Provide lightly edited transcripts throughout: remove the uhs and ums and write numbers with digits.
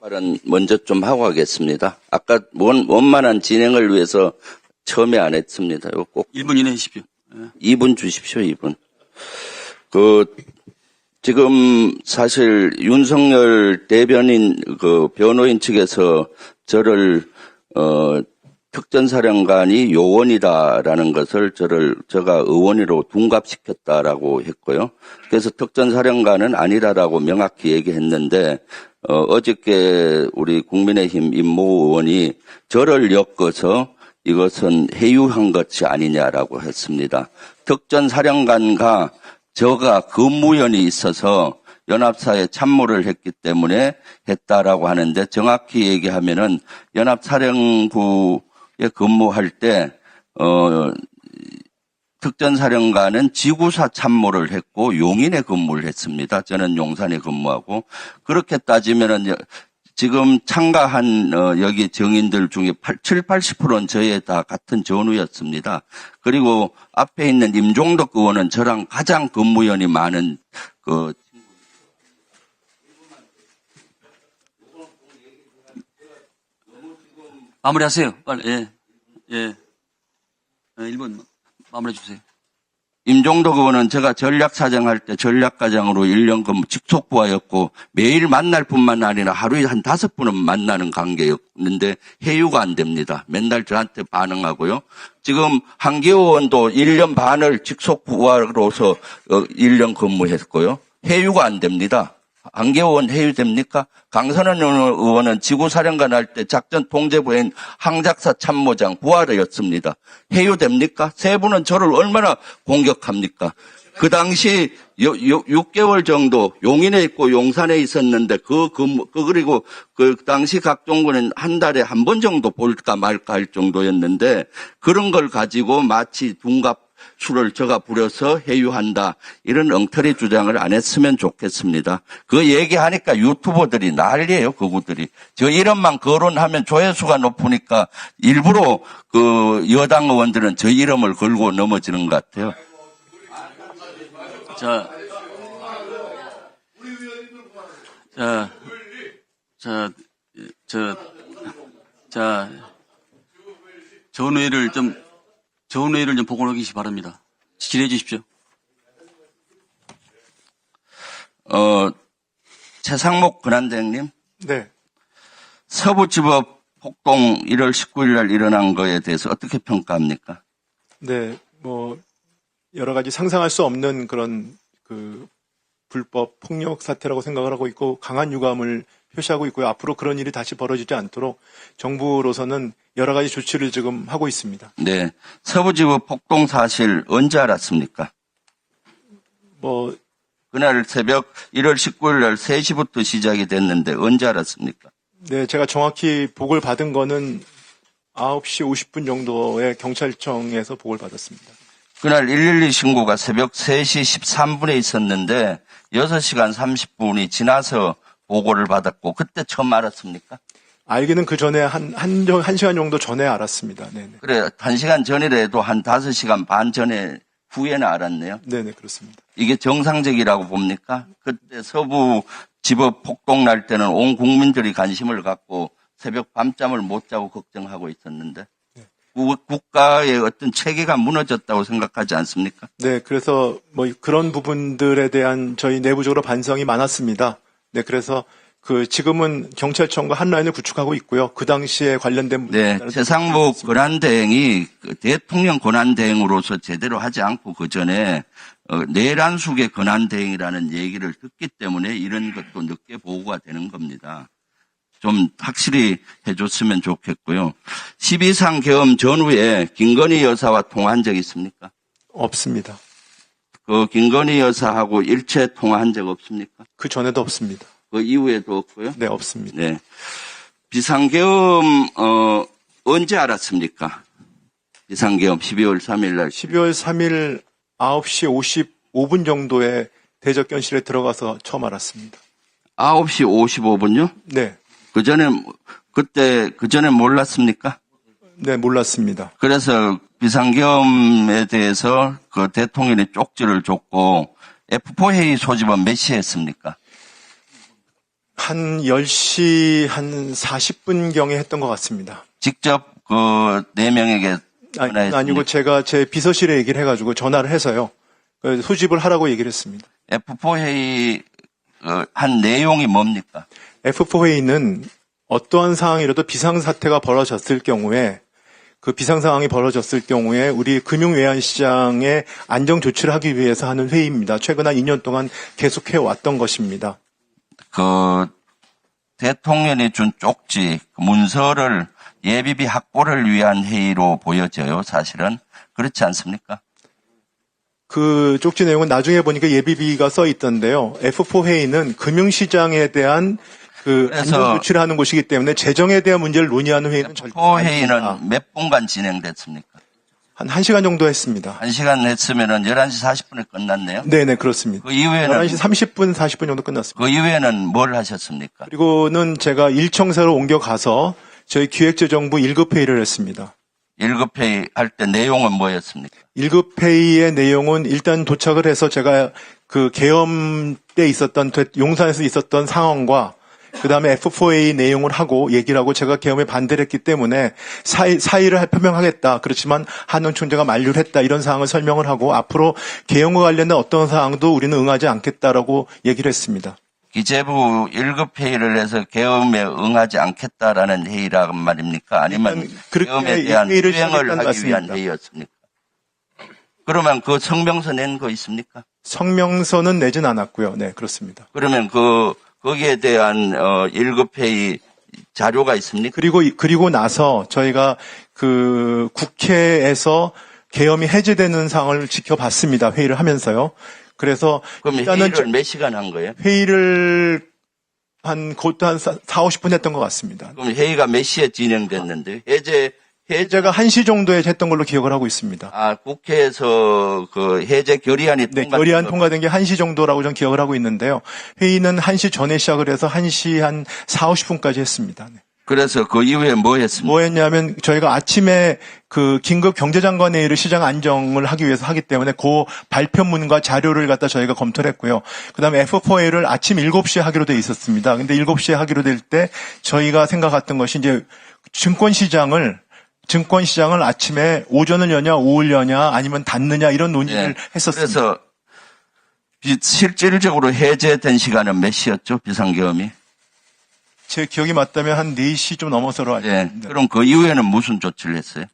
말은 먼저 좀 하고 하겠습니다. 아까 원만한 진행을 위해서 처음에 안 했습니다. 이거 꼭 1분 이내 하십시오. 2분 주십시오, 2분. 지금 사실 윤석열 대변인 변호인 측에서 저를 특전사령관이 요원이다라는 것을 제가 의원으로 둔갑시켰다라고 했고요. 그래서 특전사령관은 아니다라고 명확히 얘기했는데 어저께 우리 국민의힘 임모 의원이 저를 엮어서 이것은 해유한 것이 아니냐라고 했습니다. 특전사령관과 저가 근무연이 있어서 연합사에 참모를 했기 때문에 했다라고 하는데 정확히 얘기하면은 연합사령부에 근무할 때 특전사령관은 지구사 참모를 했고 용인에 근무를 했습니다. 저는 용산에 근무하고 그렇게 따지면은 지금 참가한 여기 정인들 중에 80%는 저에 다 같은 전우였습니다. 그리고 앞에 있는 임종덕 의원은 저랑 가장 근무연이 많은 마무리하세요. 빨리. 예. 1분 마무리해 주세요. 임종덕 의원은 제가 전략사정할 때 전략과장으로 1년 근무 직속부하였고 매일 만날 뿐만 아니라 하루에 한 5번은 만나는 관계였는데 해유가 안 됩니다. 맨날 저한테 반응하고요. 지금 한기호 의원도 1년 반을 직속부하로서 1년 근무했고요. 해유가 안 됩니다. 한기호 의원 해유됩니까? 강선원 의원은 지구사령관 할 때 작전 통제부인 항작사 참모장 부하였습니다. 해유됩니까? 세 분은 저를 얼마나 공격합니까? 그 당시 6개월 정도 용인에 있고 용산에 있었는데 그리고 그 당시 각종군은 한 달에 한 번 정도 볼까 말까 할 정도였는데 그런 걸 가지고 마치 둔갑 수를 저가 부려서 해유한다. 이런 엉터리 주장을 안 했으면 좋겠습니다. 그 얘기하니까 유튜버들이 난리예요, 그구들이. 저 이름만 거론하면 조회수가 높으니까 일부러 그 여당 의원들은 저 이름을 걸고 넘어지는 것 같아요. 전회의를 좀 복원하기 바랍니다. 질의해 주십시오. 최상목 권한대행님. 네. 서부지법 폭동 1월 19일 날 일어난 거에 대해서 어떻게 평가합니까? 네. 여러 가지 상상할 수 없는 그런 불법 폭력 사태라고 생각을 하고 있고 강한 유감을 표시하고 있고요. 앞으로 그런 일이 다시 벌어지지 않도록 정부로서는 여러 가지 조치를 지금 하고 있습니다. 네. 서부지법 폭동 사실 언제 알았습니까? 그날 새벽 1월 19일 날 3시부터 시작이 됐는데 언제 알았습니까? 네, 제가 정확히 보고를 받은 거는 9시 50분 정도에 경찰청에서 보고를 받았습니다. 그날 112 신고가 새벽 3시 13분에 있었는데 6시간 30분이 지나서 보고를 받았고 그때 처음 알았습니까? 알기는 그 전에 한 시간 정도 전에 알았습니다. 네네. 그래, 1시간 전이라도 한 5시간 반 전에 후에는 알았네요. 네네, 그렇습니다. 이게 정상적이라고 봅니까? 그때 서부 지법 폭동 날 때는 온 국민들이 관심을 갖고 새벽 밤잠을 못 자고 걱정하고 있었는데 네. 국가의 어떤 체계가 무너졌다고 생각하지 않습니까? 네, 그래서 그런 부분들에 대한 저희 내부적으로 반성이 많았습니다. 네, 그래서 지금은 경찰청과 한 라인을 구축하고 있고요. 그 당시에 관련된 네, 최상목 권한대행이 대통령 권한대행으로서 제대로 하지 않고 그 전에 내란숙의 권한대행이라는 얘기를 듣기 때문에 이런 것도 늦게 보고가 되는 겁니다. 좀 확실히 해줬으면 좋겠고요. 12상 계엄 전후에 김건희 여사와 통화한 적 있습니까? 없습니다. 김건희 여사하고 일체 통화한 적 없습니까? 그 전에도 없습니다. 그 이후에도 없고요. 네, 없습니다. 네. 비상계엄 언제 알았습니까? 비상계엄 12월 3일 날. 12월 3일 9시 55분 정도에 대적견실에 들어가서 처음 알았습니다. 9시 55분요? 네. 그 전에 몰랐습니까? 네, 몰랐습니다. 그래서 비상계엄에 대해서 그 대통령이 쪽지를 줬고 F4 회의 소집은 몇 시에 했습니까? 한 10시 한 40분경에 했던 것 같습니다. 직접 그 4명에게 전화했습니까? 아니고 제가 제 비서실에 얘기를 해가지고 전화를 해서요. 소집을 하라고 얘기를 했습니다. F4 회의 한 내용이 뭡니까? F4 회의는 어떠한 상황이라도 비상사태가 벌어졌을 경우에 그 비상상황이 벌어졌을 경우에 우리 금융외환시장의 안정조치를 하기 위해서 하는 회의입니다. 최근 한 2년 동안 계속해 왔던 것입니다. 그 대통령이 준 쪽지, 그 문서를 예비비 확보를 위한 회의로 보여져요. 사실은 그렇지 않습니까? 그 쪽지 내용은 나중에 보니까 예비비가 써 있던데요. F4 회의는 금융시장에 대한 그 그래서 안전조치를 하는 곳이기 때문에 재정에 대한 문제를 논의하는 회의는 절대 F4 아닙니다. 회의는 몇 분간 진행됐습니까? 한 1시간 정도 했습니다. 1시간 했으면은 11시 40분에 끝났네요. 네네, 그렇습니다. 그 이후에는 11시 30분, 40분 정도 끝났습니다. 그 이후에는 뭘 하셨습니까? 그리고는 제가 일청사로 옮겨가서 저희 기획재정부 1급 회의를 했습니다. 1급 회의 할 때 내용은 뭐였습니까? 1급 회의의 내용은 일단 도착을 해서 제가 그 계엄 때 있었던 용산에서 있었던 상황과 그다음에 F4A 내용을 하고 얘기를 하고 제가 계엄에 반대를 했기 때문에 사의를 표명하겠다. 그렇지만 한원 총재가 만류를 했다. 이런 사항을 설명을 하고 앞으로 계엄과 관련된 어떤 사항도 우리는 응하지 않겠다라고 얘기를 했습니다. 기재부 1급 회의를 해서 계엄에 응하지 않겠다라는 회의란 말입니까? 아니면 그렇게 계엄에 대한 회의를 수행을 시작했다는 하기 위한 말씀입니다. 회의였습니까? 그러면 그 성명서 낸 거 있습니까? 성명서는 내진 않았고요. 네, 그렇습니다. 그러면 거기에 대한 1급 회의 자료가 있습니까? 그리고 나서 저희가 그 국회에서 계엄이 해제되는 상황을 지켜봤습니다. 회의를 하면서요. 그래서 그럼 일단은 회의를 몇 시간 한 거예요? 회의를 그것도 한 4, 50분 했던 것 같습니다. 그럼 회의가 몇 시에 진행됐는데 해제가 1시 정도에 했던 걸로 기억을 하고 있습니다. 국회에서 그 해제 결의안이 네, 결의안 통과된 게 1시 정도라고 저는 기억을 하고 있는데요. 회의는 1시 전에 시작을 해서 1시 한 4, 50분까지 했습니다. 네. 그래서 그 이후에 뭐 했습니까? 뭐 했냐면 저희가 아침에 그 긴급 경제장관 회의를 시장 안정을 하기 위해서 하기 때문에 그 발표문과 자료를 갖다 저희가 검토를 했고요. 그다음에 F4A를 아침 7시에 하기로 돼 있었습니다. 근데 7시에 하기로 될 때 저희가 생각했던 것이 이제 증권시장을 아침에 오전을 여냐 오후를 여냐 아니면 닫느냐 이런 논의를 했었습니다. 그래서 실질적으로 해제된 시간은 몇 시였죠? 비상계엄이? 제 기억이 맞다면 한 4시 좀 넘어서로 알고 있습니다. 그럼 그 이후에는 무슨 조치를 했어요?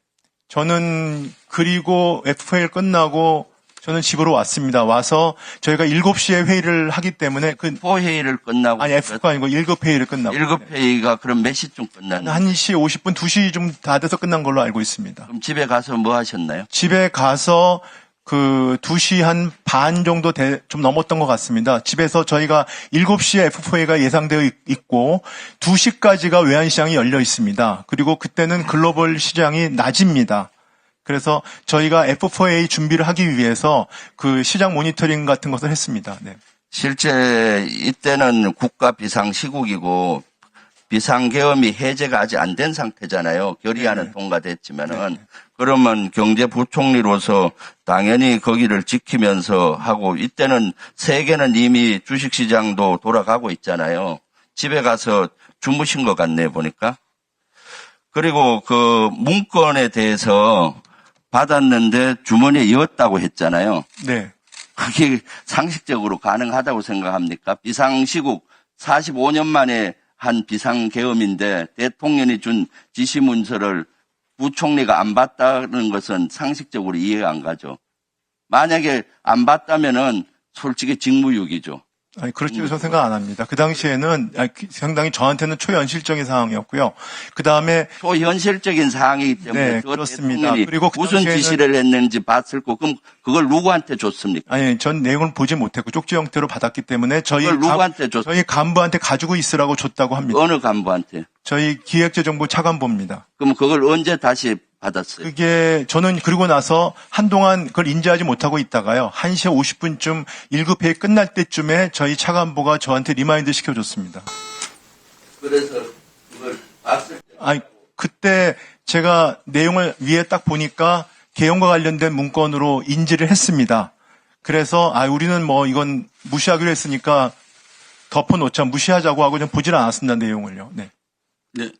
저는 그리고 F4일 끝나고 저는 집으로 왔습니다. 와서 저희가 7시에 회의를 하기 때문에 F4 회의를 끝나고 아니 F가 아니고 1급 회의를 끝나고 1급 회의가 그럼 몇 시쯤 끝났나요? 1시 50분, 2시 좀 다 돼서 끝난 걸로 알고 있습니다. 그럼 집에 가서 뭐 하셨나요? 집에 가서 그 2시 한 반 정도 좀 넘었던 것 같습니다. 집에서 저희가 7시에 F4A가 예상되어 있고 2시까지가 외환시장이 열려 있습니다. 그리고 그때는 글로벌 시장이 낮입니다. 그래서 저희가 F4A 준비를 하기 위해서 그 시장 모니터링 같은 것을 했습니다. 네. 실제 이때는 국가 비상시국이고 비상계엄이 해제가 아직 안 된 상태잖아요. 결의안은 통과됐지만은. 그러면 경제부총리로서 당연히 거기를 지키면서 하고 이때는 세계는 이미 주식시장도 돌아가고 있잖아요. 집에 가서 주무신 것 같네요, 보니까. 그리고 그 문건에 대해서 받았는데 주머니에 넣었다고 했잖아요. 네. 그게 상식적으로 가능하다고 생각합니까? 비상시국 45년 만에 한 비상계엄인데 대통령이 준 지시문서를 부총리가 안 봤다는 것은 상식적으로 이해가 안 가죠. 만약에 안 봤다면은 솔직히 직무유기죠. 아니, 그렇게 저는 생각 안 합니다. 그 당시에는 상당히 저한테는 초현실적인 상황이었고요. 그 다음에 초현실적인 상황이기 때문에 네, 저 그렇습니다. 대통령이 그리고 그 무슨 당시에는 지시를 했는지 봤을 거 그럼 그걸 누구한테 줬습니까? 아니, 전 내용을 보지 못했고 쪽지 형태로 받았기 때문에 저희 그걸 누구한테 줬습니까? 저희 간부한테 가지고 있으라고 줬다고 합니다. 어느 간부한테? 저희 기획재정부 차관보입니다. 그럼 그걸 언제 다시 받았어요? 그게 저는 그리고 나서 한동안 그걸 인지하지 못하고 있다가요. 1시 50분쯤 1급 회의 끝날 때쯤에 저희 차관보가 저한테 리마인드 시켜줬습니다. 그래서 그걸 봤을 때 아니, 그때 제가 내용을 위에 딱 보니까 계엄과 관련된 문건으로 인지를 했습니다. 그래서 우리는 뭐 이건 무시하기로 했으니까 덮어놓자 무시하자고 하고 좀 보질 않았습니다. 내용을요. 네. 네.